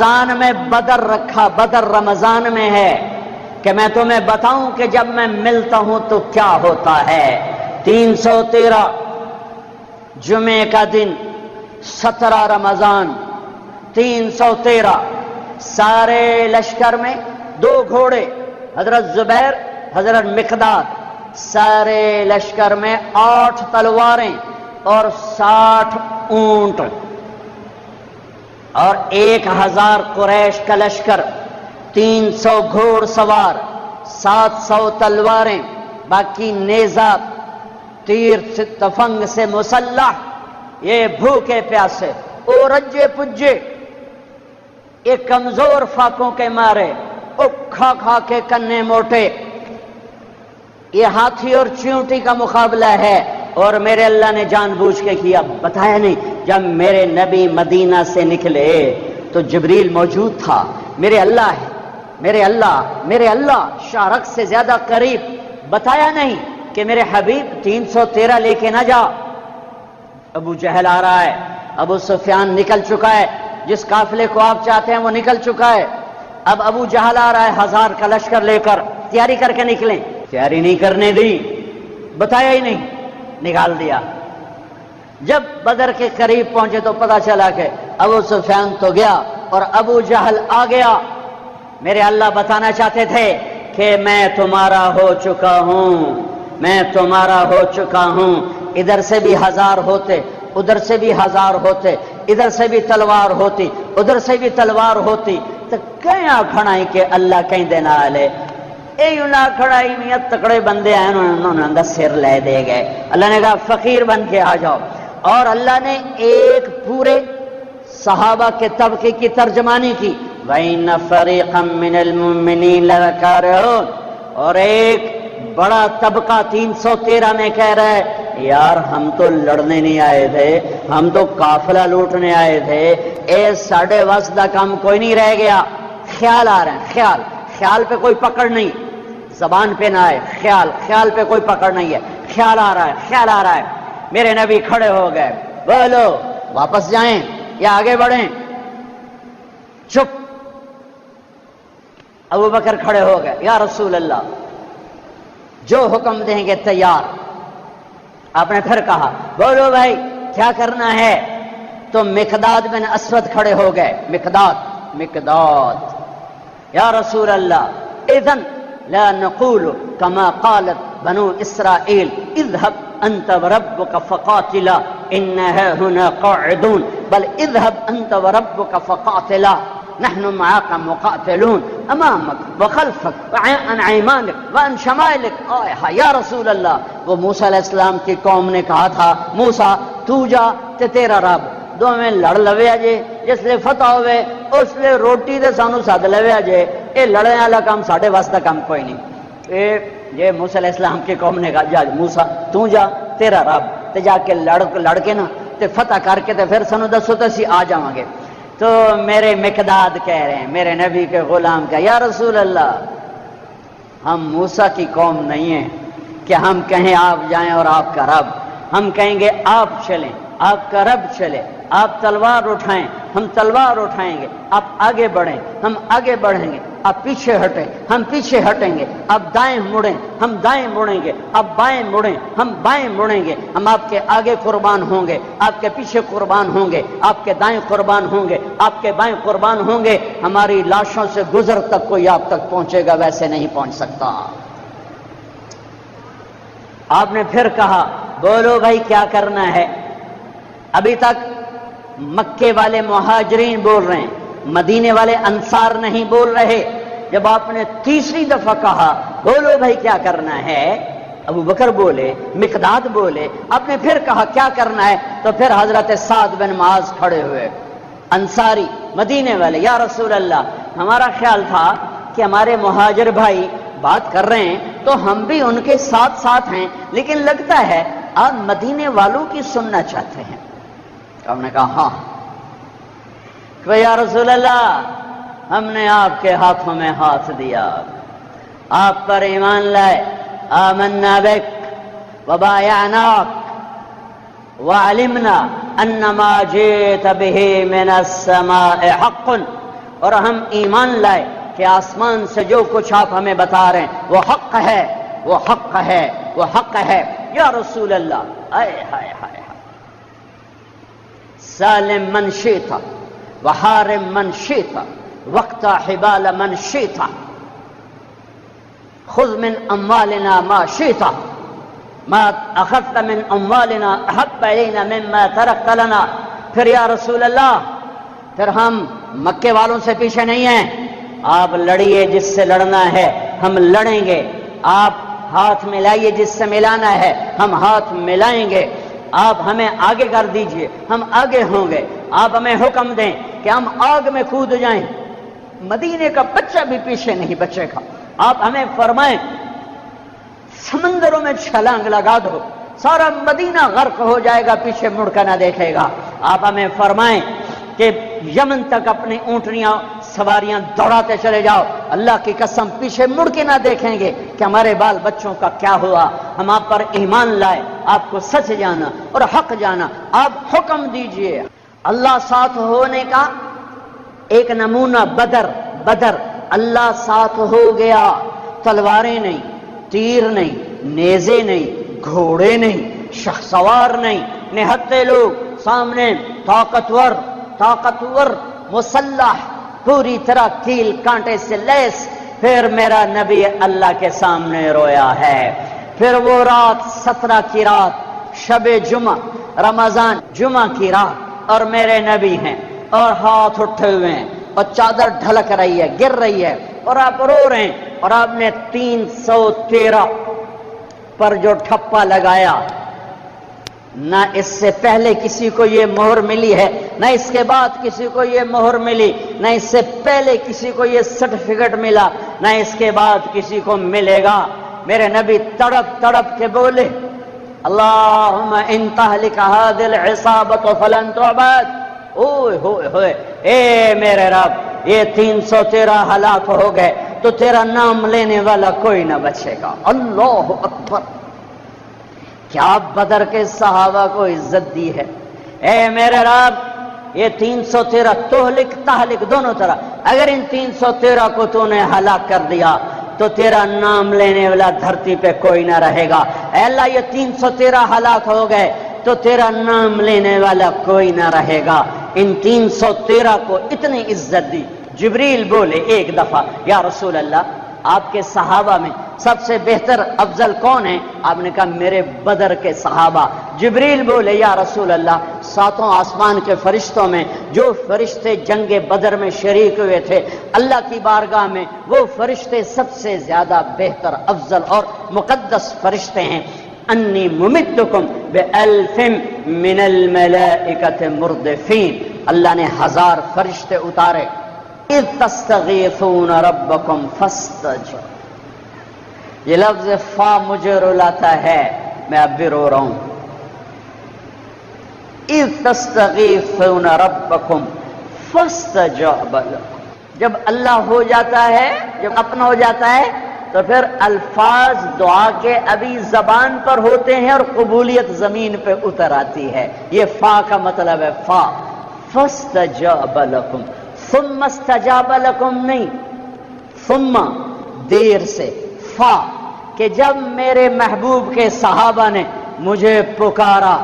رمضان میں بدر رکھا، بدر رمضان میں ہے کہ میں تمہیں بتاؤں کہ جب میں ملتا ہوں تو کیا ہوتا ہے۔ 313 جمعے کا دن 17 رمضان 313 سارے لشکر میں 2 گھوڑے حضرت زبیر حضرت مقداد، سارے لشکر میں 8 تلواریں اور 60 اونٹ اور 1000 قریش کا لشکر، 300 گھوڑ سوار، 700 تلواریں، باقی نیزہ تیر تفنگ سے مسلح، یہ بھوکے پیاسے او رجے پجے، یہ کمزور فاقوں کے مارے، او کھا کھا کے کنے موٹے، یہ ہاتھی اور چیونٹی کا مقابلہ ہے۔ اور میرے اللہ نے جان بوجھ کے کیا، بتایا نہیں، جب میرے نبی مدینہ سے نکلے تو جبریل موجود تھا۔ میرے اللہ ہے، میرے اللہ شارق سے زیادہ قریب، بتایا نہیں کہ میرے حبیب 313 لے کے نہ جا۔ ابو جہل آ رہا ہے، ابو سفیان نکل چکا ہے، جس قافلے کو آپ چاہتے ہیں وہ نکل چکا ہے، اب ابو جہل آ رہا ہے 1000 کا لشکر لے کر، تیاری کر کے نکلیں، تیاری نہیں کرنے دی، بتایا ہی نہیں، نکال دیا۔ جب بدر کے قریب پہنچے تو پتا چلا کہ ابو سفیان تو گیا اور ابو جہل آ گیا۔ میرے اللہ بتانا چاہتے تھے کہ میں تمہارا ہو چکا ہوں، میں تمہارا ہو چکا ہوں۔ ادھر سے بھی 1000 ہوتے، ادھر سے بھی 1000 ہوتے، ادھر سے بھی تلوار ہوتی، ادھر سے بھی تلوار ہوتی، تو کیا کھڑائی کہ اللہ کہیں دینا آلے نہ کھڑائی میں تکڑے بندے آئے، انہوں نے سر لے دے گئے۔ اللہ نے کہا فقیر بن کے آ جاؤ، اور اللہ نے ایک پورے صحابہ کے طبقے کی ترجمانی کی، وَإِنَّ فَرِيقًا مِّنَ الْمُؤْمِنِينَ لَكَارِهُونَ، اور ایک بڑا طبقہ 313 میں کہہ رہا ہے یار ہم تو لڑنے نہیں آئے تھے، ہم تو قافلہ لوٹنے آئے تھے، ساڑھے وس کا کام کوئی نہیں رہ گیا۔ خیال آ رہے ہیں، خیال پہ کوئی پکڑ نہیں، زبان پہ نہ آئے، خیال پہ کوئی پکڑ نہیں ہے، خیال آ رہا ہے۔ میرے نبی کھڑے ہو گئے، بولو واپس جائیں یا آگے بڑھیں؟ چپ۔ ابو بکر کھڑے ہو گئے، یا رسول اللہ جو حکم دیں گے تیار۔ آپ نے پھر کہا بولو بھائی کیا کرنا ہے؟ تو مقداد بن اسود کھڑے ہو گئے، مقداد یا رسول اللہ اذن لا نقول كما قالت بنو اسرائیل اذهب انت وربك فقاتلا انها هنا قاعدون، بل اذهب انت وربك فقاتلا نحن معاك مقاتلون امامك وخلفك وعن ايمانك وعن شمائلك۔ یا رسول اللہ، وہ موسیٰ علیہ السلام کی قوم نے کہا تھا موسیٰ تو جا تے تیرا رب دو میں لڑ لویا جے، جس لئے فتح ہوئے اس لئے روٹی دے سانو ساتھ لویا جے، اے لڑنے والا کام ساڑھے واسطہ کام کوئی نہیں۔ یہ موسیٰ علیہ السلام کی قوم نے کہا جا موسیٰ تو جا تیرا رب تے جا کے لڑ کے نا تے فتح کر کے تے پھر سانو دسو تے اسی آ جاؤں گے۔ تو میرے مقداد کہہ رہے ہیں، میرے نبی کے غلام کا، یا رسول اللہ ہم موسیٰ کی قوم نہیں ہیں کہ ہم کہیں آپ جائیں اور آپ کا رب، ہم کہیں گے آپ چلیں، آپ کا رب چلے، آپ تلوار اٹھائیں ہم تلوار اٹھائیں گے، آپ آگے بڑھیں ہم آگے بڑھیں گے، آپ پیچھے ہٹیں ہم پیچھے ہٹیں گے، آپ دائیں مڑیں ہم دائیں مڑیں گے، آپ بائیں مڑیں ہم بائیں مڑیں گے، ہم آپ کے آگے قربان ہوں گے، آپ کے پیچھے قربان ہوں گے، آپ کے دائیں قربان ہوں گے، آپ کے بائیں قربان ہوں گے، ہماری لاشوں سے گزر تک کوئی آپ تک پہنچے گا ویسے نہیں پہنچ سکتا۔ آپ نے پھر کہا بولو بھائی کیا کرنا ہے؟ ابھی تک مکے والے مہاجرین بول رہے ہیں، مدینے والے انصار نہیں بول رہے۔ جب آپ نے تیسری دفعہ کہا بولو بھائی کیا کرنا ہے، ابو بکر بولے، مقداد بولے، آپ نے پھر کہا کیا کرنا ہے، تو پھر حضرت سعد بن معاذ کھڑے ہوئے، انصاری مدینے والے، یا رسول اللہ ہمارا خیال تھا کہ ہمارے مہاجر بھائی بات کر رہے ہیں تو ہم بھی ان کے ساتھ ہیں، لیکن لگتا ہے آپ مدینے والوں کی سننا چاہتے ہیں۔ ہم نے کہا ہاں۔ کہ یا رسول اللہ ہم نے آپ کے ہاتھوں میں ہاتھ دیا، آپ پر ایمان لائے، آمنا بک وبایعناک وعلمنا ان ما جئت به من السماء حق اور ہم ایمان لائے کہ آسمان سے جو کچھ آپ ہمیں بتا رہے ہیں وہ حق ہے، وہ حق ہے، وہ حق ہے۔ یا رسول اللہ، آئے ہائے ہائے، سالم من شئت وحارم من شئت واقطع حبال من شئت خذ من اموالنا ما شئت ما اخذت من اموالنا احب الینا مما ترکت لنا۔ پھر یا رسول اللہ، پھر ہم مکے والوں سے پیچھے نہیں ہیں، آپ لڑیے جس سے لڑنا ہے، ہم لڑیں گے، آپ ہاتھ ملائیے جس سے ملانا ہے، ہم ہاتھ ملائیں گے، آپ ہمیں آگے کر دیجئے، ہم آگے ہوں گے، آپ ہمیں حکم دیں کہ ہم آگ میں کود جائیں، مدینے کا بچہ بھی پیچھے نہیں بچے گا، آپ ہمیں فرمائیں سمندروں میں چھلانگ لگا دو، سارا مدینہ غرق ہو جائے گا، پیچھے مڑ کر نہ دیکھے گا، آپ ہمیں فرمائیں کہ یمن تک اپنی اونٹنیاں سواریاں دوڑاتے چلے جاؤ، اللہ کی قسم پیچھے مڑ کے نہ دیکھیں گے کہ ہمارے بال بچوں کا کیا ہوا، ہم آپ پر ایمان لائے، آپ کو سچ جانا اور حق جانا، آپ حکم دیجئے۔ اللہ ساتھ ہونے کا ایک نمونہ بدر، اللہ ساتھ ہو گیا، تلواریں نہیں، تیر نہیں، نیزے نہیں، گھوڑے نہیں، شہسوار نہیں، نہتے لوگ سامنے، طاقتور مسلح، پوری طرح کیل کانٹے سے لیس۔ پھر میرا نبی اللہ کے سامنے رویا ہے۔ پھر وہ رات 17 کی رات، شب جمعہ، رمضان جمعہ کی رات، اور میرے نبی ہیں اور ہاتھ اٹھے ہوئے ہیں اور چادر ڈھلک رہی ہے، گر رہی ہے، اور آپ رو رہے ہیں، اور آپ نے 313 پر جو ٹھپا لگایا، نہ اس سے پہلے کسی کو یہ مہر ملی ہے، نہ اس کے بعد کسی کو یہ مہر ملی، نہ اس سے پہلے کسی کو یہ سرٹیفکیٹ ملا، نہ اس کے بعد کسی کو ملے گا۔ میرے نبی تڑپ کے بولے، اللہم ان تہلک هذه العصابۃ فلن تعبد۔ اوئے ہوئے ہوئے، اے میرے رب، یہ 313 ہلاک ہو گئے تو تیرا نام لینے والا کوئی نہ بچے گا۔ اللہ اکبر! کیا بدر کے صحابہ کو عزت دی ہے۔ اے میرے رب، یہ 313 تہلک دونوں طرح، اگر ان 313 کو تو نے ہلاک کر دیا تو تیرا نام لینے والا دھرتی پہ کوئی نہ رہے گا۔ اے اللہ، یہ 313 ہلاک ہو گئے تو تیرا نام لینے والا کوئی نہ رہے گا۔ ان 313 کو اتنی عزت دی۔ جبریل بولے ایک دفعہ، یا رسول اللہ، آپ کے صحابہ میں سب سے بہتر افضل کون ہے؟ آپ نے کہا میرے بدر کے صحابہ۔ جبریل بولے، یا رسول اللہ، 7 آسمان کے فرشتوں میں جو فرشتے جنگ بدر میں شریک ہوئے تھے، اللہ کی بارگاہ میں وہ فرشتے سب سے زیادہ بہتر، افضل اور مقدس فرشتے ہیں۔ انی ممدکم بألف من الملائکۃ مردفین، اللہ نے 1000 فرشتے اتارے۔ اذ تستغیثون ربکم فاستجاب، یہ لفظ فا مجھے رلاتا ہے، میں اب بھی رو رہا ہوں۔ اذ تستغیثون ربکم فاستجاب لکم، جب اللہ ہو جاتا ہے، جب اپنا ہو جاتا ہے تو پھر الفاظ دعا کے ابھی زبان پر ہوتے ہیں اور قبولیت زمین پہ اتر آتی ہے۔ یہ فا کا مطلب ہے فا، فاستجاب لکم، ثم استجاب لکم نہیں، ثم دیر سے، فا کہ جب میرے محبوب کے صحابہ نے مجھے پکارا،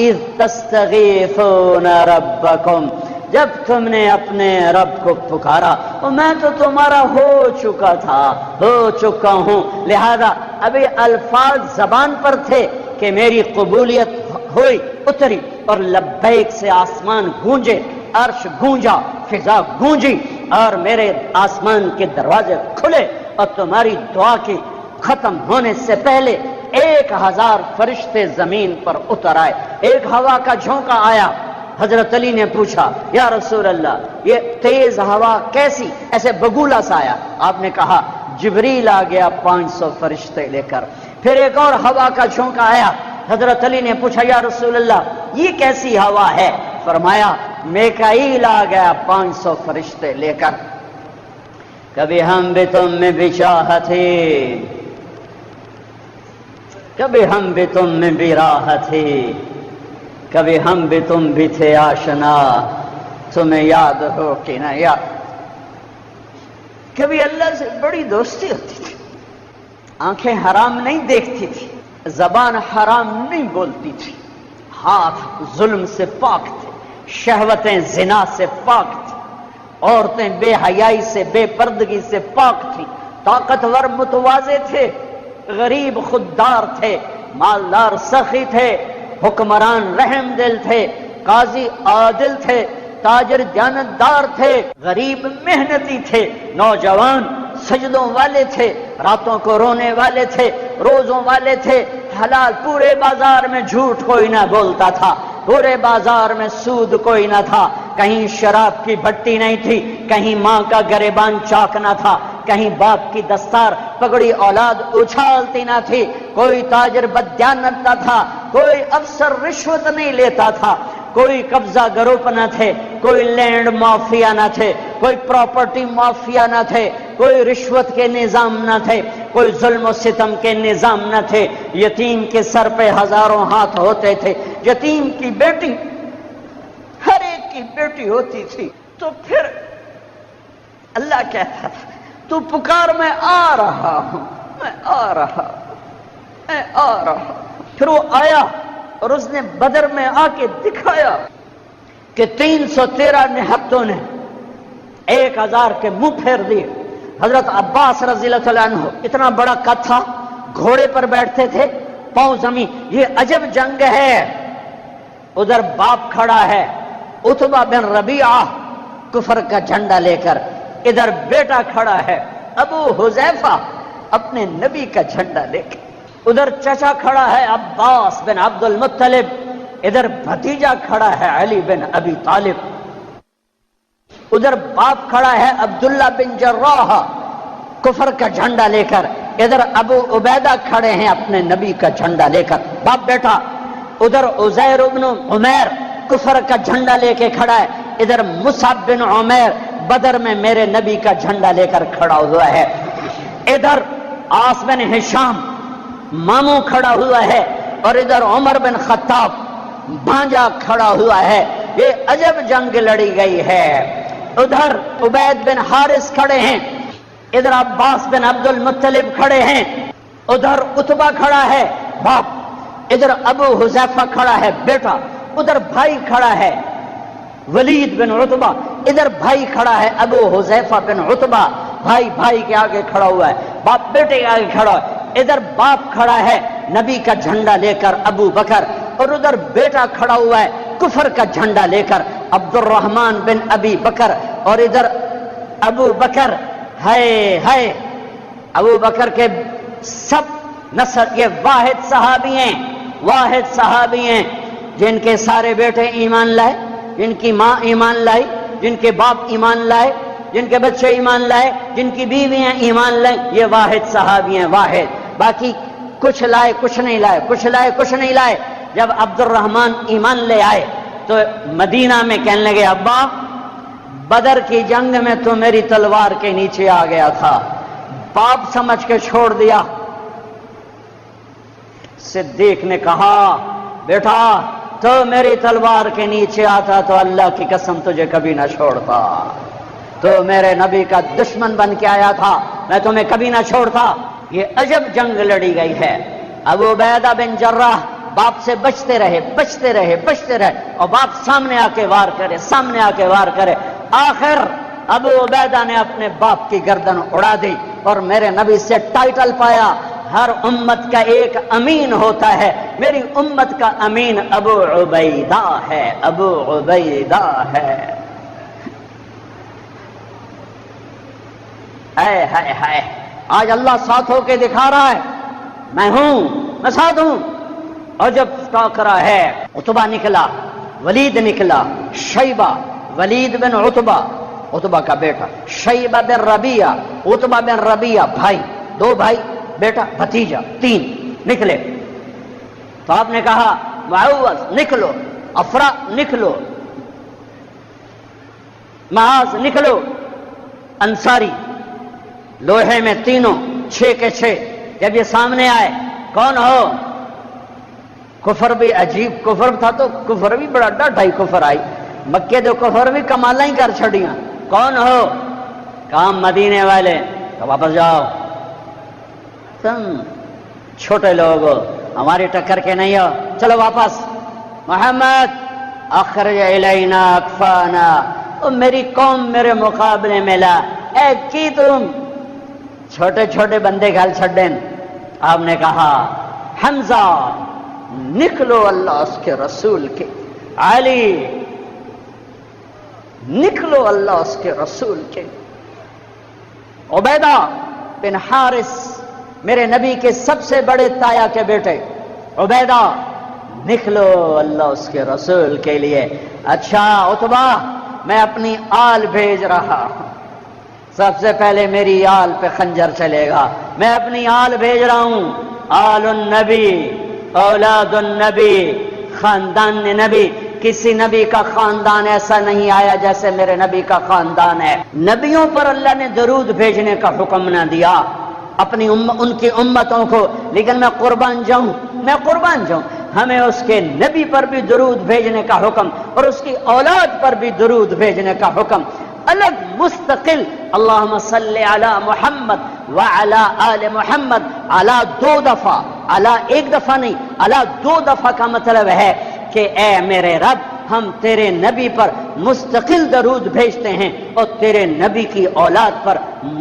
اذ تستغیثون ربکم، جب تم نے اپنے رب کو پکارا، اور میں تو تمہارا ہو چکا تھا، ہو چکا ہوں، لہذا ابھی الفاظ زبان پر تھے کہ میری قبولیت ہوئی، اتری، اور لبیک سے آسمان گونجے، عرش گونجا، فضا گونجی، اور میرے آسمان کے دروازے کھلے، اور تمہاری دعا کی ختم ہونے سے پہلے 1000 فرشتے زمین پر اتر آئے۔ ایک ہوا کا جھونکا آیا، حضرت علی نے پوچھا، یا رسول اللہ، یہ تیز ہوا کیسی؟ ایسے بگولا سا آیا۔ آپ نے کہا جبریل آ گیا 500 فرشتے لے کر۔ پھر ایک اور ہوا کا جھونکا آیا، حضرت علی نے پوچھا، یا رسول اللہ، یہ کیسی ہوا ہے؟ فرمایا میکائیل آ گیا 500 فرشتے لے کر۔ کبھی ہم بھی تم میں بھی چاہتے، کبھی ہم بھی تم میں بھی راحتے، کبھی ہم بھی تم بھی تھے آشنا، تمہیں یاد ہو کہ نہ یاد۔ کبھی اللہ سے بڑی دوستی ہوتی تھی، آنکھیں حرام نہیں دیکھتی تھی، زبان حرام نہیں بولتی تھی، ہاتھ ظلم سے پاک تھے، شہوتیں زنا سے پاک تھی، عورتیں بے حیائی سے بے پردگی سے پاک تھیں، طاقتور متواضع تھے، غریب خوددار تھے، مالدار سخی تھے، حکمران رحم دل تھے، قاضی عادل تھے، تاجر دیانتدار تھے، غریب محنتی تھے، نوجوان سجدوں والے تھے، راتوں کو رونے والے تھے، روزوں والے تھے، حلال، پورے بازار میں جھوٹ کوئی نہ بولتا تھا، پورے بازار میں سود کوئی نہ تھا، کہیں شراب کی بھٹی نہیں تھی، کہیں ماں کا گریبان چاک نہ تھا، کہیں باپ کی دستار پگڑی اولاد اچھالتی نہ تھی، کوئی تاجر بددیانت نہ تھا، کوئی افسر رشوت نہیں لیتا تھا، کوئی قبضہ گروپ نہ تھے، کوئی لینڈ مافیا نہ تھے، کوئی پراپرٹی مافیا نہ تھے، کوئی رشوت کے نظام نہ تھے، کوئی ظلم و ستم کے نظام نہ تھے، یتیم کے سر پہ ہزاروں ہاتھ ہوتے تھے، یتیم کی بیٹی ہر ایک کی بیٹی ہوتی تھی، تو پھر اللہ کہتا تھا تو پکار، میں آ رہا ہوں، میں آ رہا ہوں، میں آ رہا ہوں۔ پھر وہ آیا اور اس نے بدر میں آ کے دکھایا کہ 313 نہتوں نے 1000 کے منہ پھیر دیے۔ حضرت عباس رضی اللہ عنہ اتنا بڑا قد تھا، گھوڑے پر بیٹھتے تھے، پاؤں زمین، یہ عجب جنگ ہے۔ ادھر باپ کھڑا ہے عتبہ بن ربیعہ کفر کا جھنڈا لے کر، ادھر بیٹا کھڑا ہے ابو حذیفہ اپنے نبی کا جھنڈا لے کے، ادھر چچا کھڑا ہے عباس بن عبد المطلب، ادھر بھتیجا کھڑا ہے علی بن ابی طالب، ادھر باپ کھڑا ہے عبداللہ بن جراح کفر کا جھنڈا لے کر، ادھر ابو عبیدہ کھڑے ہیں اپنے نبی کا جھنڈا لے کر، باپ بیٹا، ادھر عزیر بن عمیر کفر کا جھنڈا لے کے کھڑا ہے، ادھر مصعب بن عمیر بدر میں میرے نبی کا جھنڈا لے کر کھڑا ہوا ہے، ادھر عاص بن ہشام ماموں کھڑا ہوا ہے، اور ادھر عمر بن خطاب بھانجا کھڑا ہوا ہے۔ یہ عجب جنگ لڑی گئی ہے۔ ادھر عبید بن حارث کھڑے ہیں، ادھر عباس بن عبد المطلب کھڑے ہیں، ادھر عتبہ کھڑا ہے باپ، ادھر ابو حذیفہ کھڑا ہے بیٹا، ادھر بھائی کھڑا ہے ولید بن عتبہ، ادھر بھائی کھڑا ہے ابو حذیفہ بن عتبہ، بھائی بھائی کے آگے کھڑا ہوا ہے، باپ بیٹے کے آگے کھڑا ہے، ادھر باپ کھڑا ہے نبی کا جھنڈا لے کر ابو بکر، اور ادھر بیٹا کھڑا ہوا ہے کفر کا جھنڈا لے کر عبد الرحمن بن ابی بکر، اور ادھر ابو بکر ہے ابو بکر کے سب نسل، یہ واحد صحابی ہیں، واحد صحابی ہیں جن کے سارے بیٹے ایمان لائے، جن کی ماں ایمان لائی، جن کے باپ ایمان لائے، جن کے بچے ایمان لائے، جن کی بیویاں ایمان لائیں، یہ واحد صحابی ہیں، واحد۔ باقی کچھ لائے کچھ نہیں لائے، کچھ لائے کچھ نہیں لائے۔ جب عبد الرحمن ایمان لے آئے تو مدینہ میں کہنے لگے ابا بدر کی جنگ میں تو میری تلوار کے نیچے آ گیا تھا، باپ سمجھ کے چھوڑ دیا۔ صدیق نے کہا بیٹا تو میری تلوار کے نیچے آتا تو اللہ کی قسم تجھے کبھی نہ چھوڑتا، تو میرے نبی کا دشمن بن کے آیا تھا، میں تمہیں کبھی نہ چھوڑتا۔ یہ عجب جنگ لڑی گئی ہے۔ ابو عبیدہ بن جراح باپ سے بچتے رہے بچتے رہے بچتے رہے، اور باپ سامنے آ کے وار کرے سامنے آ کے وار کرے، آخر ابو عبیدہ نے اپنے باپ کی گردن اڑا دی اور میرے نبی سے ٹائٹل پایا، ہر امت کا ایک امین ہوتا ہے، میری امت کا امین ابو عبیدہ ہے، ابو عبیدہ ہے۔ اے آج اللہ ساتھ ہو کے دکھا رہا ہے، میں ہوں، میں ساتھ ہوں۔ اور جب ٹاکرا ہے، عتبہ نکلا، ولید نکلا، شیبہ، ولید بن عتبہ، عتبہ کا بیٹا، شیبہ بن ربیعہ، عتبہ بن ربیعہ، بھائی، دو بھائی، بیٹا، بھتیجا، 3 نکلے۔ تو آپ نے کہا معوذ نکلو، افرا نکلو، معاذ نکلو، انصاری، لوہے میں تینوں 6 کے 6۔ جب یہ سامنے آئے، کون ہو؟ کفر بھی عجیب کفر تھا، تو کفر بھی بڑا ڈاڈھائی کفر آئی، مکے دو کفر بھی کمالا ہی کر چھڑیاں، کون ہو؟ کام مدینے والے تو واپس جاؤ، تم چھوٹے لوگ ہو، ہماری ٹکر کے نہیں ہو، چلو واپس۔ محمد اخرج الینا اکفانا، میری قوم میرے مقابلے میں لا، اے کی تم چھوٹے چھوٹے بندے گھل چھڈن۔ آپ نے کہا حمزہ نکلو اللہ اس کے رسول کے، علی نکلو اللہ اس کے رسول کے، عبیدہ بن حارث میرے نبی کے سب سے بڑے تایا کے بیٹے، عبیدہ نکلو اللہ اس کے رسول کے لیے۔ اچھا عتبہ میں اپنی آل بھیج رہا ہوں، سب سے پہلے میری آل پہ خنجر چلے گا، میں اپنی آل بھیج رہا ہوں، آل النبی اولاد النبی، خاندان نبی، کسی نبی کا خاندان ایسا نہیں آیا جیسے میرے نبی کا خاندان ہے۔ نبیوں پر اللہ نے درود بھیجنے کا حکم نہ دیا اپنی ان کی امتوں کو، لیکن میں قربان جاؤں ہمیں اس کے نبی پر بھی درود بھیجنے کا حکم اور اس کی اولاد پر بھی درود بھیجنے کا حکم، الگ مستقل۔ اللہم صلی علی محمد وعلی آل محمد، علی 2 دفعہ، علی 1 دفعہ نہیں، علی 2 دفعہ کا مطلب ہے کہ اے میرے رب ہم تیرے نبی پر مستقل درود بھیجتے ہیں اور تیرے نبی کی اولاد پر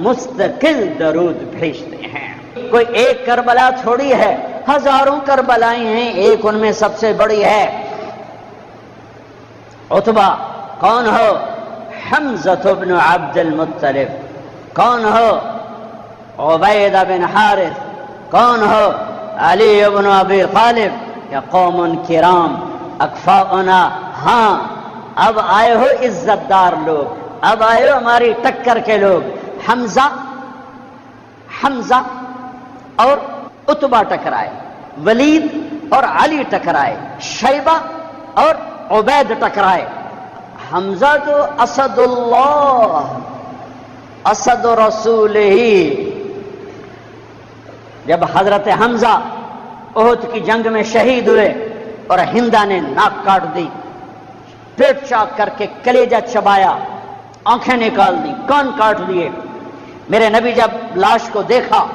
مستقل درود بھیجتے ہیں۔ کوئی ایک کربلا تھوڑی ہے، ہزاروں کربلائیں ہیں، ایک ان میں سب سے بڑی ہے۔ عتبہ کون ہو؟ حمزہ بن عبد المطلب۔ کون ہو؟ عبیدہ بن حارث۔ کون ہو؟ علی بن ابی طالب۔ یا قوم کرام اکفاؤنا، ہاں اب آئے ہو عزت دار لوگ، اب آئے ہو ہماری ٹکر کے لوگ۔ حمزہ اور عتبہ ٹکرائے، ولید اور علی ٹکرائے، شیبہ اور عبید ٹکرائے۔ حمزہ تو اسد اللہ، اسد رسول ہی۔ جب حضرت حمزہ احد کی جنگ میں شہید ہوئے اور ہندا نے ناک کاٹ دی، پیٹ چاک کر کے کلیجہ چبایا، آنکھیں نکال دی، کان کاٹ دیے، میرے نبی جب لاش کو دیکھا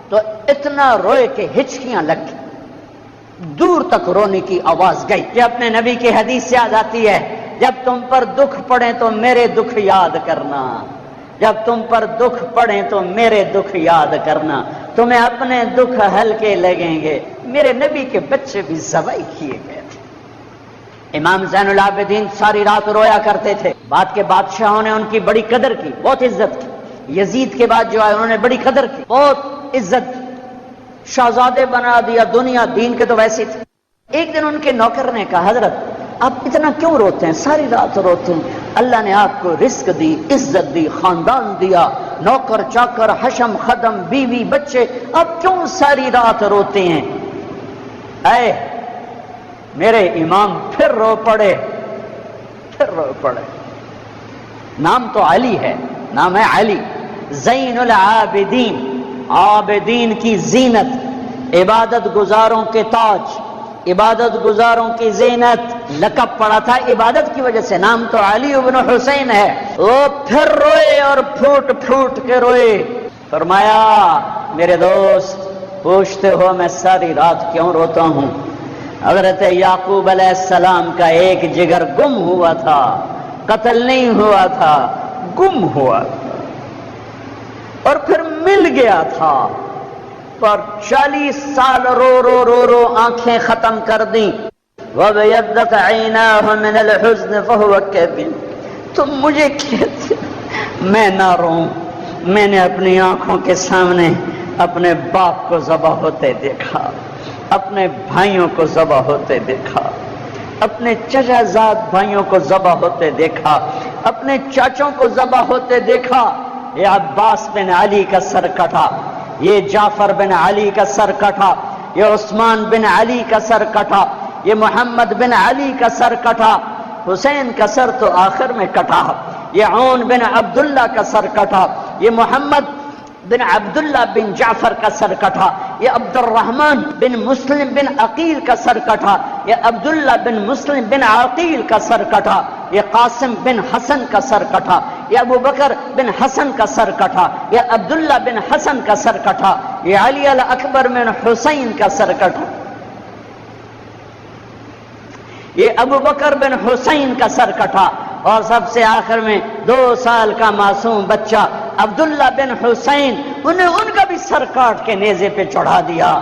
تو اتنا روئے کہ ہچکیاں لگ گئی، دور تک رونے کی آواز گئی۔ کہ اپنے نبی کی حدیث یاد آتی ہے، جب تم پر دکھ پڑے تو میرے دکھ یاد کرنا، جب تم پر دکھ پڑے تو میرے دکھ یاد کرنا، تمہیں اپنے دکھ ہلکے لگیں گے۔ میرے نبی کے بچے بھی ذبح کیے گئے تھے۔ امام زین العابدین ساری رات رویا کرتے تھے، بعد کے بادشاہوں نے ان کی بڑی قدر کی، بہت عزت کی۔ یزید کے بعد جو آئے انہوں نے بڑی قدر کی، بہت عزت کی، شہزادے بنا دیا، دنیا دین کے تو ویسے تھے۔ ایک دن ان کے نوکر نے کہا حضرت آپ اتنا کیوں روتے ہیں، ساری رات روتے ہیں، اللہ نے آپ کو رزق دی، عزت دی، خاندان دیا، نوکر چاکر، حشم خدم، بیوی بچے، آپ کیوں ساری رات روتے ہیں؟ اے میرے امام پھر رو پڑے، نام تو علی ہے، نام ہے علی، زین العابدین، عابدین کی زینت، عبادت گزاروں کے تاج، عبادت گزاروں کی زینت، لقب پڑا تھا عبادت کی وجہ سے، نام تو علی ابن حسین ہے۔ وہ پھر روئے اور پھوٹ پھوٹ کے روئے۔ فرمایا میرے دوست پوچھتے ہو میں ساری رات کیوں روتا ہوں؟ حضرت یعقوب علیہ السلام کا ایک جگر گم ہوا تھا، قتل نہیں ہوا تھا، گم ہوا تھا اور پھر مل گیا تھا، پر 40 سال رو رو رو رو آنکھیں ختم کر دیں۔ وَبَيَضَّتْ عَيْنَاهُ مِنَ الْحُزْنِ فَهُوَ كَظِيمٌ۔ تم مجھے کہتے میں نہ روں، میں نے اپنی آنکھوں کے سامنے اپنے باپ کو ذبح ہوتے دیکھا، اپنے بھائیوں کو ذبح ہوتے دیکھا، اپنے چچا زاد بھائیوں کو ذبح ہوتے دیکھا، اپنے چاچوں کو ذبح ہوتے دیکھا۔ یہ عباس بن علی کا سر کٹا، یہ جعفر بن علی کا سر کٹا، یہ عثمان بن علی کا سر کٹا، یہ محمد بن علی کا سر کٹا، حسین کا سر تو آخر میں کٹا، یہ عون بن عبداللہ کا سر کٹا، یہ محمد بن عبداللہ بن جعفر کا سر کٹا، یہ عبد الرحمن بن مسلم بن عقیل کا سر کٹا، یہ عبداللہ بن مسلم بن عقیل کا سر کٹا، یہ قاسم بن حسن کا سر کٹا، یہ ابو بکر بن حسن کا سر کٹا، یہ عبداللہ بن حسن کا سر کٹا، یہ علی الاکبر بن حسین کا سر کٹا، یہ ابو بکر بن حسین کا سر کٹا، اور سب سے آخر میں 2 سال کا معصوم بچہ عبداللہ بن حسین، انہیں ان کا بھی سر کاٹ کے نیزے پہ چڑھا دیا۔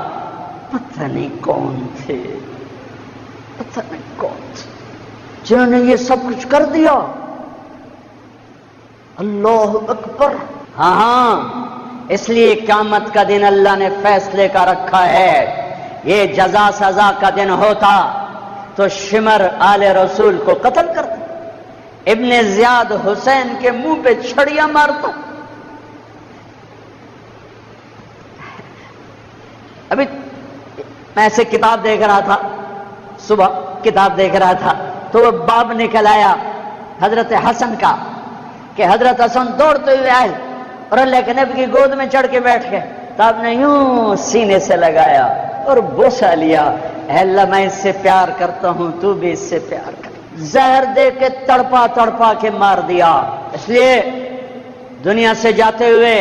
پتہ نہیں کون تھے، پتہ نہیں کون تھے جنہوں نے یہ سب کچھ کر دیا۔ اللہ اکبر۔ ہاں اس لیے قیامت کا دن اللہ نے فیصلے کا رکھا ہے، یہ جزا سزا کا دن ہوتا تو شمر آل رسول کو قتل کرتا، ابن زیاد حسین کے منہ پہ چھڑیاں مارتا۔ ابھی میں ایسے کتاب دیکھ رہا تھا، صبح کتاب دیکھ رہا تھا تو وہ باب نکل آیا حضرت حسن کا کہ حضرت حسن دوڑتے ہوئے آئے اور اللہ کے نبی کی گود میں چڑھ کے بیٹھ گئے، تو آپ نے یوں سینے سے لگایا اور بوسہ لیا، اے اللہ میں اس سے پیار کرتا ہوں، تو بھی اس سے پیار کر۔ زہر دے کے تڑپا تڑپا کے مار دیا۔ اس لیے دنیا سے جاتے ہوئے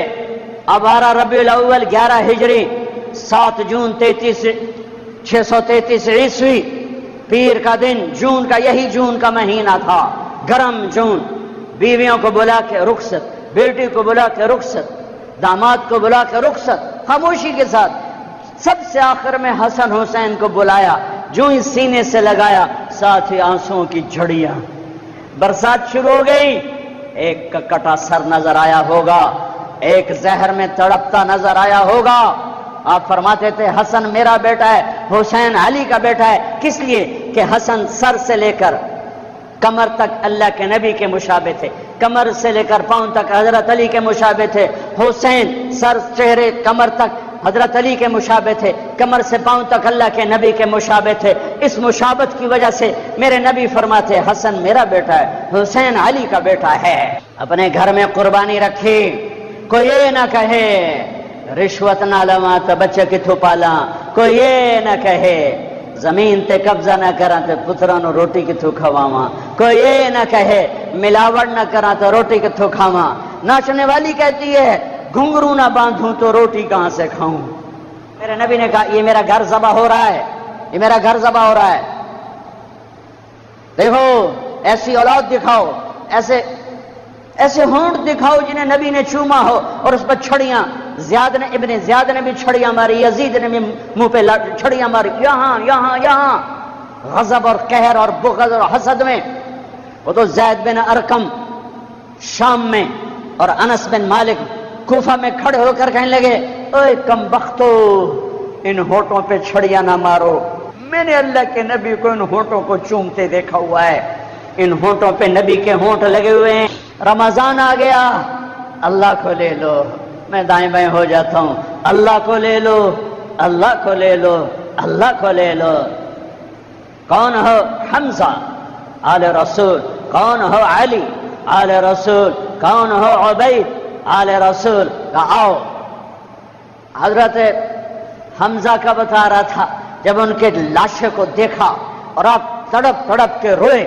اب 12 ربیع الاول 11 ہجری 7 جون 633 عیسوی پیر کا دن، جون کا، یہی جون کا مہینہ تھا، گرم جون، بیویوں کو بلا کے رخصت، بیٹی کو بلا کے رخصت، داماد کو بلا کے رخصت، خاموشی کے ساتھ۔ سب سے آخر میں حسن حسین کو بلایا، جو ہی سینے سے لگایا ساتھ ہی آنسوؤں کی جھڑیاں، برسات شروع ہو گئی۔ ایک کا کٹا سر نظر آیا ہوگا، ایک زہر میں تڑپتا نظر آیا ہوگا۔ آپ فرماتے تھے حسن میرا بیٹا ہے، حسین علی کا بیٹا ہے، کس لیے کہ حسن سر سے لے کر کمر تک اللہ کے نبی کے مشابہ تھے، کمر سے لے کر پاؤں تک حضرت علی کے مشابہ تھے، حسین سر چہرے کمر تک حضرت علی کے مشابہ تھے، کمر سے پاؤں تک اللہ کے نبی کے مشابہ تھے۔ اس مشابہت کی وجہ سے میرے نبی فرماتے حسن میرا بیٹا ہے، حسین علی کا بیٹا ہے۔ اپنے گھر میں قربانی رکھی، کوئی یہ نہ کہے رشوت نہ لواں تو بچے کتھوں پالاں، کوئی یہ نہ کہے زمین تے قبضہ نہ کراں تے پتراں نو روٹی کتھوں کھواواں، کوئی یہ نہ کہے ملاوٹ نہ کراں تو روٹی کتھوں کھاواں۔ ناچنے والی کہتی ہے گھنگرو نہ باندھوں تو روٹی کہاں سے کھاؤں۔ میرے نبی نے کہا یہ میرا گھر ذبح ہو رہا ہے، یہ میرا گھر ذبح ہو رہا ہے، دیکھو ایسی اولاد دکھاؤ، ایسے ہونٹ دکھاؤ جنہیں نبی نے چوما ہو اور اس پر چھڑیاں، ابن زیاد نے بھی چھڑیاں ماری، یزید نے بھی منہ پہ چھڑیاں ماری، یہاں یہاں یہاں، غضب اور قہر اور بغض اور حسد میں۔ وہ تو زید بن ارقم شام میں اور انس بن مالک کوفہ میں کھڑے ہو کر کہنے لگے اے کم بختو، ان ہونٹوں پہ چھڑیاں نہ مارو، میں نے اللہ کے نبی کو ان ہونٹوں کو چومتے دیکھا ہوا ہے، ان ہونٹوں پہ نبی کے ہونٹ لگے ہوئے ہیں۔ رمضان آ گیا، اللہ کو لے لو، میں دائیں بائیں ہو جاتا ہوں، اللہ کو لے لو، اللہ کو لے لو، اللہ کو لے لو۔ کون ہو؟ حمزہ آل رسول، کون ہو؟ علی آل رسول، کون ہو؟ عبید آل رسول۔ آؤ، حضرت حمزہ کا بتا رہا تھا جب ان کے لاشے کو دیکھا اور آپ تڑپ تڑپ کے روئے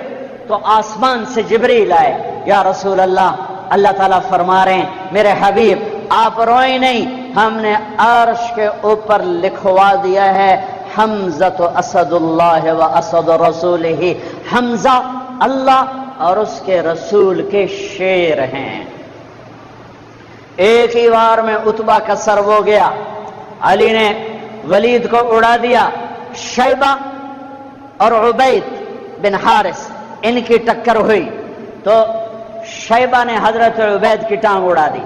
تو آسمان سے جبریل آئے، یا رسول اللہ، اللہ تعالیٰ فرما رہے ہیں میرے حبیب آپ روئیں نہیں، ہم نے عرش کے اوپر لکھوا دیا ہے حمزہ اسد اللہ و اسد رسولہ، حمزہ اللہ اور اس کے رسول کے شیر ہیں۔ ایک ہی وار میں عتبہ کا سر ہو گیا، علی نے ولید کو اڑا دیا، شیبہ اور عبید بن حارث ان کی ٹکر ہوئی تو شیبہ نے حضرت عبید کی ٹانگ اڑا دی،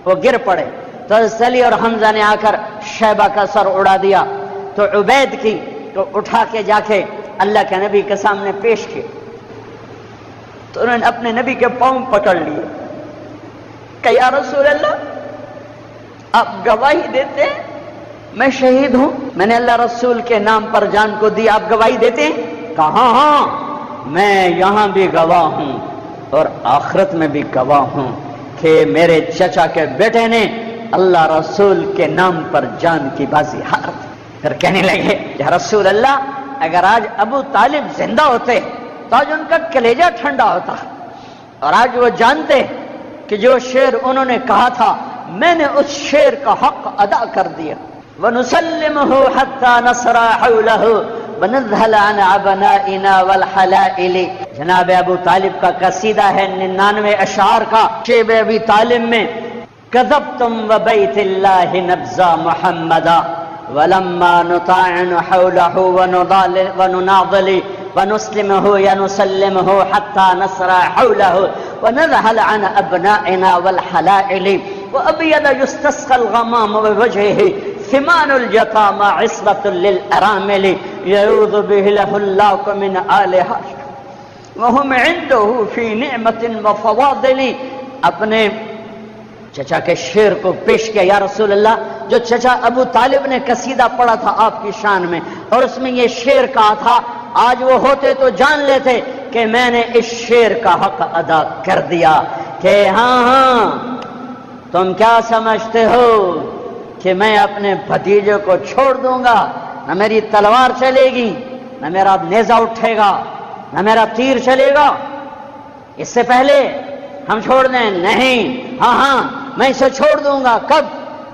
وہ گر پڑے تو حضرت علی اور حمزہ نے آ کر شیبہ کا سر اڑا دیا، تو عبید کی تو اٹھا کے جا کے اللہ کے نبی کے سامنے پیش کیے تو انہوں نے اپنے نبی کے پاؤں پکڑ لیے کہ یا رسول اللہ آپ گواہی دیتے ہیں میں شہید ہوں، میں نے اللہ رسول کے نام پر جان کو دی، آپ گواہی دیتے ہیں؟ کہا ہاں میں یہاں بھی گواہ ہوں اور آخرت میں بھی گواہ ہوں کہ میرے چچا کے بیٹے نے اللہ رسول کے نام پر جان کی بازی ہار دی۔ پھر کہنے لگے یا رسول اللہ اگر آج ابو طالب زندہ ہوتے تو آج ان کا کلیجہ ٹھنڈا ہوتا، اور آج وہ جانتے کہ جو شعر انہوں نے کہا تھا میں نے اس شعر کا حق ادا کر دیا. وَنُسَلِّمُهُ حَتَّى نَصْرَ حَوْلَهُ وَنَذْهَلَ عَنْ أَبْنَائِنَا وَالْحَلَائِلِ. جناب ابو طالب کا قصیدہ ہے 99 اشعار کا. شیب ابی طالب میں كذبتم وبيت الله نبذا محمدا ولما نطاعن حوله ونناضل ونسلمه ينسلمه حتى نصر حوله ونذهل عن أبنائنا والحلائل وأبيض يستسقى الغمام بوجهه ثمان اليتامى عصبة للأرامل يعوذ به له الله من آل هاشم وهم عنده في نعمة وفواضل. اپنے چچا کے شعر کو پیش کیا. یا رسول اللہ، جو چچا ابو طالب نے قصیدہ پڑھا تھا آپ کی شان میں اور اس میں یہ شعر کہا تھا، آج وہ ہوتے تو جان لیتے کہ میں نے اس شعر کا حق ادا کر دیا. کہ ہاں تم کیا سمجھتے ہو کہ میں اپنے بھتیجے کو چھوڑ دوں گا؟ نہ میری تلوار چلے گی، نہ میرا نیزہ اٹھے گا، نہ میرا تیر چلے گا. اس سے پہلے ہم چھوڑ دیں؟ نہیں. ہاں میں اسے چھوڑ دوں گا. کب؟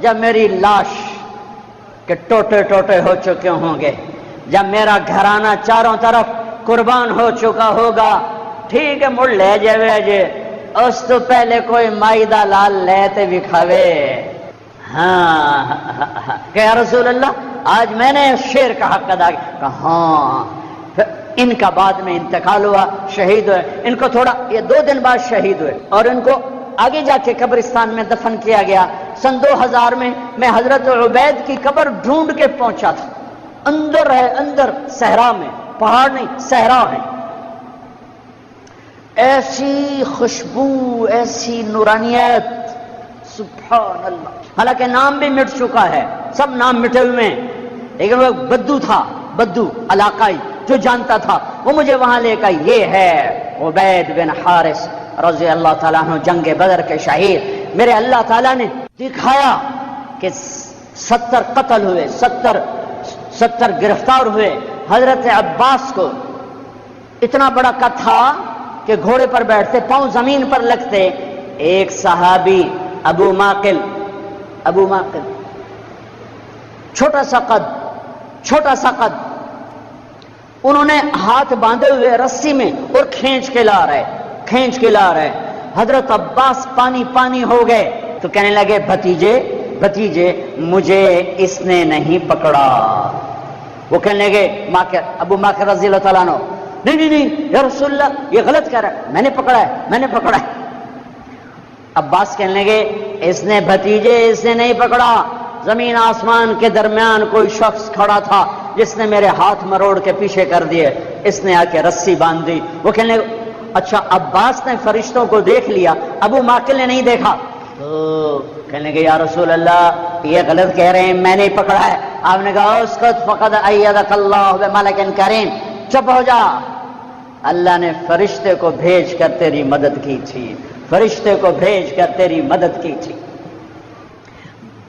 جب میری لاش کے ٹوٹے ٹوٹے ہو چکے ہوں گے، جب میرا گھرانہ چاروں طرف قربان ہو چکا ہوگا. ٹھیک ہے مڑ لے جائے جے، اس تو پہلے کوئی مائدہ لال لیتے بھی کھاوے. ہاں کہ یا رسول اللہ آج میں نے شعر کا حق ادا کیا. ہاں. ان کا بعد میں انتقال ہوا، شہید ہوئے. ان کو تھوڑا یہ 2 دن بعد شہید ہوئے اور ان کو آگے جا کے قبرستان میں دفن کیا گیا. سن 2000 میں حضرت عبید کی قبر ڈھونڈ کے پہنچا تھا. اندر ہے، اندر صحرا میں، پہاڑ نہیں صحرا ہے. ایسی خوشبو، ایسی نورانیت، سبحان اللہ. حالانکہ نام بھی مٹ چکا ہے، سب نام مٹے ہوئے ہیں، لیکن وہ بدو تھا، بدو علاقائی جو جانتا تھا وہ مجھے وہاں لے کر یہ ہے عبید بن حارث رضی اللہ تعالیٰ عنہ، جنگ بدر کے شہید. میرے اللہ تعالیٰ نے دکھایا کہ 70 قتل ہوئے، 70 گرفتار ہوئے. حضرت عباس کو اتنا بڑا قد تھا کہ گھوڑے پر بیٹھتے، پاؤں زمین پر لگتے. ایک صحابی ابو معقل چھوٹا سا قد، انہوں نے ہاتھ باندھے ہوئے رسی میں اور کھینچ کے لا رہے. حضرت عباس پانی ہو گئے تو کہنے لگے بھتیجے مجھے اس نے نہیں پکڑا. وہ کہنے لگے ابو معقل رضی اللہ تعالیٰ عنہ، نہیں یا رسول اللہ یہ غلط کہہ رہا ہے، میں نے پکڑا ہے. عباس کہنے لگے اس نے نہیں پکڑا. زمین آسمان کے درمیان کوئی شخص کھڑا تھا جس نے میرے ہاتھ مروڑ کے پیچھے کر دیے، اس نے آ کے رسی باندھ دی. وہ کہنے لگے اچھا عباس نے فرشتوں کو دیکھ لیا، ابو معقل نے نہیں دیکھا. تو کہنے لگے یا رسول اللہ یہ غلط کہہ رہے ہیں، میں نہیں پکڑا ہے. آپ نے کہا اسکت فقد ایدک اللہ بملک کریم، چپ ہو جا. اللہ نے فرشتے کو بھیج کر تیری مدد کی تھی.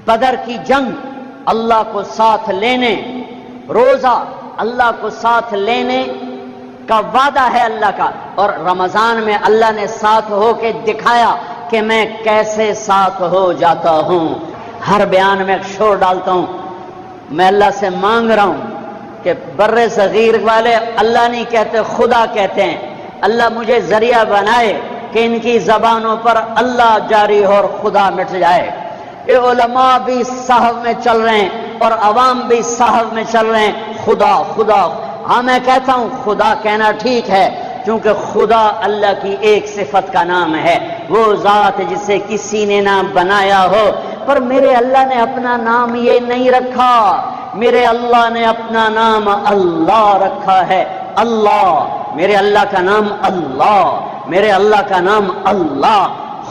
بدر کی جنگ اللہ کو ساتھ لینے، روزہ اللہ کو ساتھ لینے کا وعدہ ہے اللہ کا. اور رمضان میں اللہ نے ساتھ ہو کے دکھایا کہ میں کیسے ساتھ ہو جاتا ہوں. ہر بیان میں شور ڈالتا ہوں، میں اللہ سے مانگ رہا ہوں کہ بر صغیر والے اللہ نہیں کہتے، خدا کہتے ہیں. اللہ مجھے ذریعہ بنائے کہ ان کی زبانوں پر اللہ جاری ہو اور خدا مٹ جائے. یہ علماء بھی صحف میں چل رہے ہیں اور عوام بھی صحف میں چل رہے ہیں، خدا. ہاں میں کہتا ہوں خدا کہنا ٹھیک ہے، کیونکہ خدا اللہ کی ایک صفت کا نام ہے، وہ ذات جسے کسی نے نہ بنایا ہو. پر میرے اللہ نے اپنا نام یہ نہیں رکھا، میرے اللہ نے اپنا نام اللہ رکھا ہے. اللہ، میرے اللہ کا نام اللہ، میرے اللہ کا نام اللہ.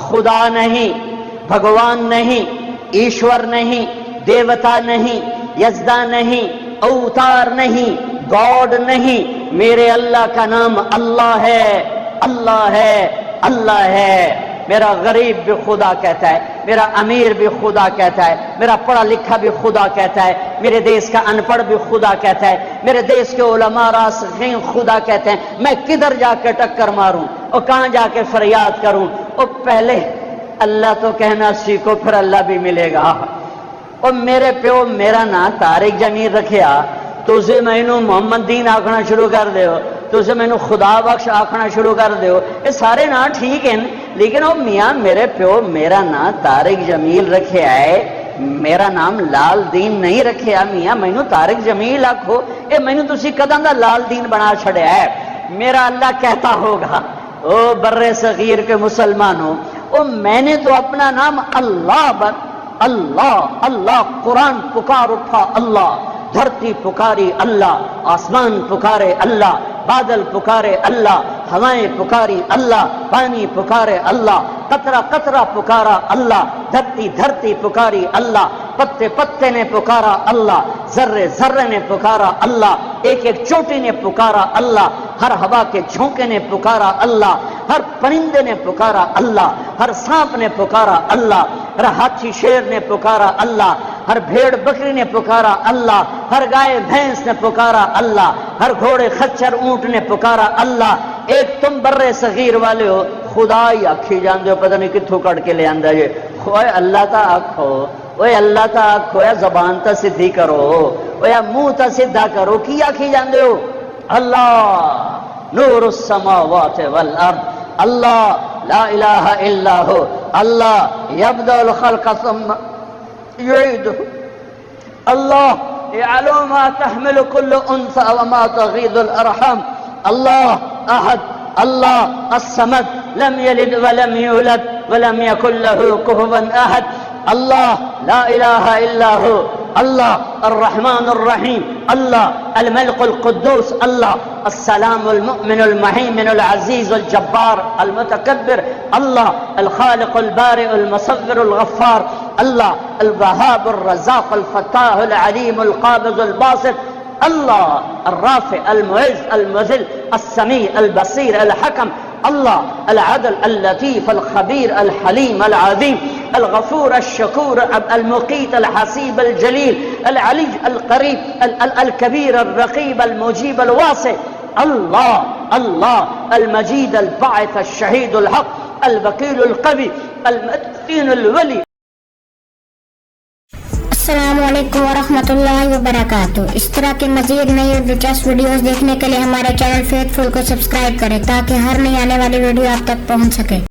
خدا نہیں، بھگوان نہیں، ایشور نہیں، دیوتا نہیں، یزدا نہیں، اوتار نہیں، گاڈ نہیں. میرے اللہ کا نام اللہ ہے. میرا غریب بھی خدا کہتا ہے، میرا امیر بھی خدا کہتا ہے، میرا پڑھا لکھا بھی خدا کہتا ہے، میرے دیش کا ان پڑھ بھی خدا کہتا ہے، میرے دیش کے علماء راسخین خدا کہتے ہیں. میں کدھر جا کے ٹکر ماروں اور کہاں جا کے فریاد کروں؟ اور اللہ تو کہنا سیکھو پھر اللہ بھی ملے گا. اور میرے پیو میرا نام طارق جمیل رکھیا تسی مینوں محمد دین آکھنا شروع کر دیو, تسی مینوں خدا بخش آکھنا شروع کر دیو. یہ سارے نام ٹھیک ہیں لیکن وہ میاں میرے پیو میرا نام طارق جمیل رکھیا ہے, میرا نام لال دین نہیں رکھیا. میاں مینوں طارق جمیل آکھو, اے مینوں تسی کداں دا لال دین بنا چھڑیا ہے. میرا اللہ کہتا ہوگا او بر صغیر کے مسلمانوں, او میں نے تو اپنا نام اللہ اللہ قرآن پکار اٹھا اللہ, دھرتی پکاری اللہ, آسمان پکارے اللہ, بادل پکارے اللہ, ہوائیں پکاری اللہ, پانی پکارے اللہ, قطرہ قطرہ پکارا اللہ, دھرتی دھرتی پکاری اللہ, پتے پتے نے پکارا اللہ, ذرے ذرے نے پکارا اللہ, ایک ایک چوٹی نے پکارا اللہ, ہر ہوا کے جھونکے نے پکارا اللہ, ہر پرندے نے پکارا اللہ, ہر سانپ نے پکارا اللہ, ہر ہاتھی شیر نے پکارا اللہ, ہر بھیڑ بکری نے پکارا اللہ, ہر گائے بھینس نے پکارا اللہ, ہر گھوڑے خچر اونٹ نے پکارا اللہ. ایک تم بر صغیر والے ہو خدا ہی آکھی جاندے ہو, پتہ نہیں کتھوں کٹ کے لے آندا جے. اوے اللہ تا آکھو, اوے اللہ تا آکھو, یا زبان تا سدھی کرو, اوے منہ تا سدھا کرو, کی آکھی جاندے ہو؟ اللہ نور السماوات والارض, اللہ لا الہ الا ہو, اللہ یبدأ الخلق ثم يعيده, اللہ يعلم ما تحمل كل انثى وما تغيض الارحام, اللہ احد اللہ الصمد لم يلد ولم يولد ولم يكن له كفوا احد, اللہ لا الہ الا ہو, اللہ الرحمن الرحیم, اللہ الملك القدوس, اللہ السلام المؤمن المهيمن العزيز الجبار المتكبر, اللہ الخالق البارئ المصور الغفار, اللہ الوهاب الرزاق الفتاح العليم القابض الباسط, اللہ الرافع المعز المذل السميع البصير الحكم, اللہ العدل اللطيف الخبير الحليم العظيم الغفور الشكور المقيت الحسيب الجليل العلي القريب الكبير الرقيب المجيب الواسع, اللہ اللہ المجيد الباعث الشهيد الحق الوكيل القوي المتين الولي. السلام علیکم ورحمۃ اللہ وبرکاتہ. اس طرح کے مزید نئی اور دلچسپ ویڈیوز دیکھنے کے لیے ہمارے چینل فیتھ فل کو سبسکرائب کریں تاکہ ہر نئی آنے والی ویڈیو آپ تک پہنچ سکے.